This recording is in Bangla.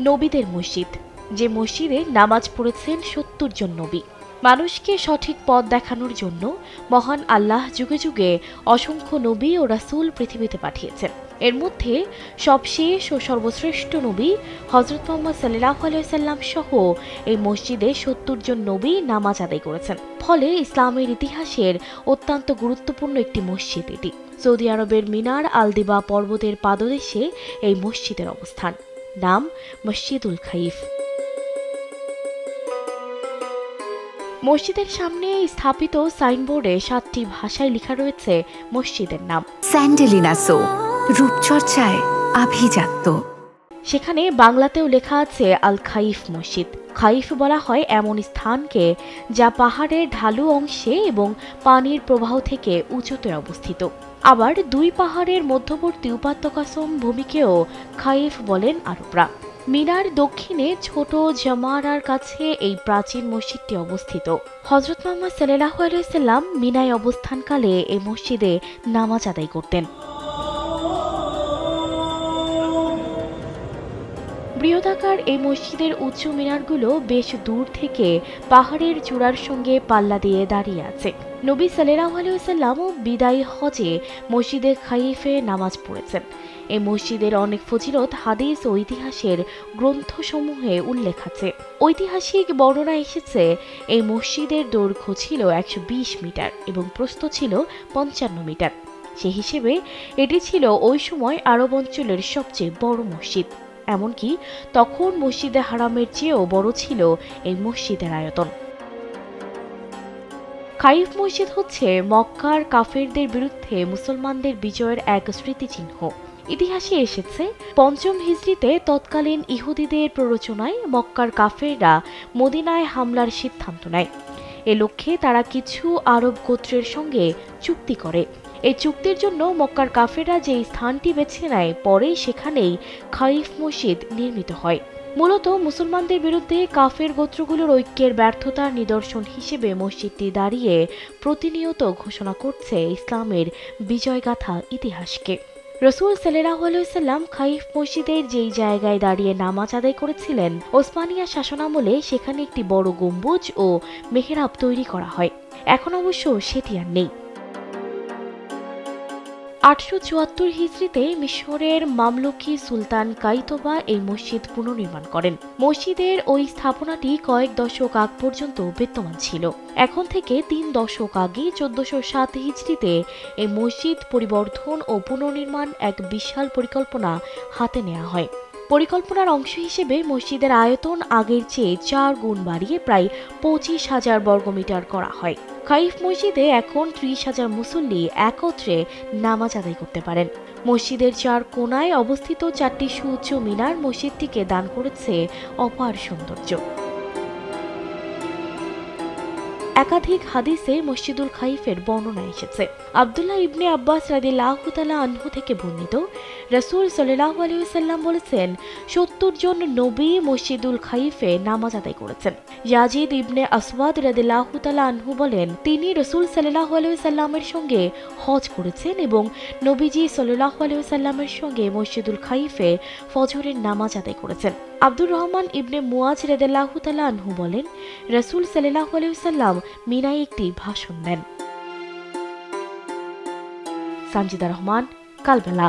নবীদের মসজিদ, যে মসজিদে নামাজ পড়েছেন ৭০ জন নবী। মানুষকে সঠিক পথ দেখানোর জন্য মহান আল্লাহ যুগে যুগে অসংখ্য নবী ও রাসূল পৃথিবীতে পাঠিয়েছেন। এর মধ্যে সবশেষ ও সর্বশ্রেষ্ঠ নবী হযরত মুহাম্মদ সাল্লাল্লাহু আলাইহি ওয়াসাল্লাম সহ এই মসজিদে ৭০ জন নবী নামাজ আদায় করেছেন। ফলে ইসলামের ইতিহাসের অত্যন্ত গুরুত্বপূর্ণ একটি মসজিদ এটি। সৌদি আরবের মিনার আল দিবা পর্বতের পাদদেশে এই মসজিদের অবস্থান। নাম মসজিদুল খাইফ। মসজিদের সামনে স্থাপিত সাইনবোর্ডে ৭টি ভাষায় লেখা রয়েছে মসজিদের নাম। স্যান্ডেলিনা সো, রূপচর্চায় আভিজাত্য। সেখানে বাংলাতেও লেখা আছে আল খাইফ মসজিদ। খাইফ বলা হয় এমন স্থানকে যা পাহাড়ের ঢালু অংশে এবং পানির প্রবাহ থেকে উঁচুতে অবস্থিত। আবার দুই পাহাড়ের মধ্যবর্তী উপত্যকা ভূমিকেও খাইফ বলেন আরবরা। মিনার দক্ষিণে ছোট জামারার কাছে এই প্রাচীন মসজিদটি অবস্থিত। হযরত মুহাম্মদ সাল্লাল্লাহু আলাইহি ওয়াসাল্লাম মিনায় অবস্থানকালে এই মসজিদে নামাজ আদায় করতেন। বৃহদাকার এই মসজিদের উঁচু মিনারগুলো বেশ দূর থেকে পাহাড়ের চূড়ার সঙ্গে পাল্লা দিয়ে দাঁড়িয়ে আছে। নবী সাল্লাল্লাহু আলাইহি ওয়াসাল্লাম বিদায়ী হজে মসজিদে খাইফে নামাজ পড়েছেন। এই মসজিদের অনেক ফজিলত হাদিস ও ইতিহাসের গ্রন্থসমূহে উল্লেখ আছে। ঐতিহাসিক বর্ণনা এসেছে এই মসজিদের দৈর্ঘ্য ছিল ১২০ মিটার এবং প্রস্থ ছিল ৫৫ মিটার। সে হিসেবে এটি ছিল ওই সময় আরব অঞ্চলের সবচেয়ে বড় মসজিদ। এমনকি তখন মসজিদে হারামের চেয়েও বড় ছিল এই মসজিদের আয়তন। খাইফ মসজিদ হচ্ছে মক্কার কাফেরদের বিরুদ্ধে মুসলমানদের বিজয়ের এক স্মৃতিচিহ্ন। ইতিহাসে এসেছে ৫ম হিজরিতে তৎকালীন ইহুদিদের প্ররোচনায় মক্কার কাফেররা মদিনায় হামলার সিদ্ধান্ত নেয়। এ লক্ষ্যে তারা কিছু আরব গোত্রের সঙ্গে চুক্তি করে। এই চুক্তির জন্য মক্কার কাফেররা যে স্থানটি বেছে নেয়, পরে সেখানেই খাইফ মসজিদ নির্মিত হয়। মূলত মুসলমানদের বিরুদ্ধে কাফের গোত্রগুলোর ঐক্যের ব্যর্থতার নিদর্শন হিসেবে মসজিদটি দাঁড়িয়ে প্রতিনিয়ত ঘোষণা করছে ইসলামের বিজয়গাথা ইতিহাসকে। রাসূল সাল্লাল্লাহু আলাইহি ওয়াসাল্লাম খাইফ মসজিদের যেই জায়গায় দাঁড়িয়ে নামাজ আদায় করেছিলেন, ওসমানিয়া শাসনামলে সেখানে একটি বড় গম্বুজ ও মেহরাব তৈরি করা হয়। এখন অবশ্য সেটি আর নেই। ৮৭৪ হিজরিতে মিশরের মামলুকি সুলতান কাইতোবা এই মসজিদ পুনর্নির্মাণ করেন। মসজিদের ওই স্থাপনাটি কয়েক দশক আগ পর্যন্ত বিদ্যমান ছিল। এখন থেকে ৩ দশক আগে ১৪০৭ হিজরিতে এই মসজিদ পরিবর্ধন ও পুনর্নির্মাণ এক বিশাল পরিকল্পনা হাতে নেওয়া হয়। পরিকল্পনার অংশ হিসেবে মসজিদের আয়তন আগের চেয়ে ৪ গুণ বাড়িয়ে প্রায় ২৫,০০০ বর্গমিটার করা হয়। খাইফ মসজিদে এখন ৩০,০০০ মুসল্লি একত্রে নামাজ আদায় করতে পারেন। মসজিদের ৪ কোণায় অবস্থিত ৪টি সুউচ্চ মিনার মসজিদটিকে দান করেছে অপার সৌন্দর্য। একাধিক হাদিসে মসজিদুল খাইফের বর্ণনা এসেছে। আব্দুল্লাহ ইবনে আব্বাস রাদিয়াল্লাহু তাআলা আনহু থেকে বর্ণিত, রাসূল সাল্লাল্লাহু আলাইহি ওয়াসাল্লাম বলেছেন, ৭০ জন নবী মসজিদুল খাইফে নামাজ আদায় করেছেন। ইয়াজিদ ইবনে আসওয়াদ রাদিয়াল্লাহু তাআলা আনহু বলেন, তিনি রাসূল সাল্লাল্লাহু আলাইহি ওয়াসাল্লামের সঙ্গে হজ করেছেন এবং নবীজি সাল্লাল্লাহু আলাইহি ওয়াসাল্লামের সঙ্গে মসজিদুল খাইফে ফজরের নামাজ আদায় করেছেন। আব্দুর রহমান ইবনে মুয়াজ রাদিয়াল্লাহু তাআলা আনহু বলেন, রাসূল সাল্লাল্লাহু আলাইহি ওয়াসাল্লাম মিনায় একটি ভাষণ দেন। সানজিদা রহমান, কালবেলা।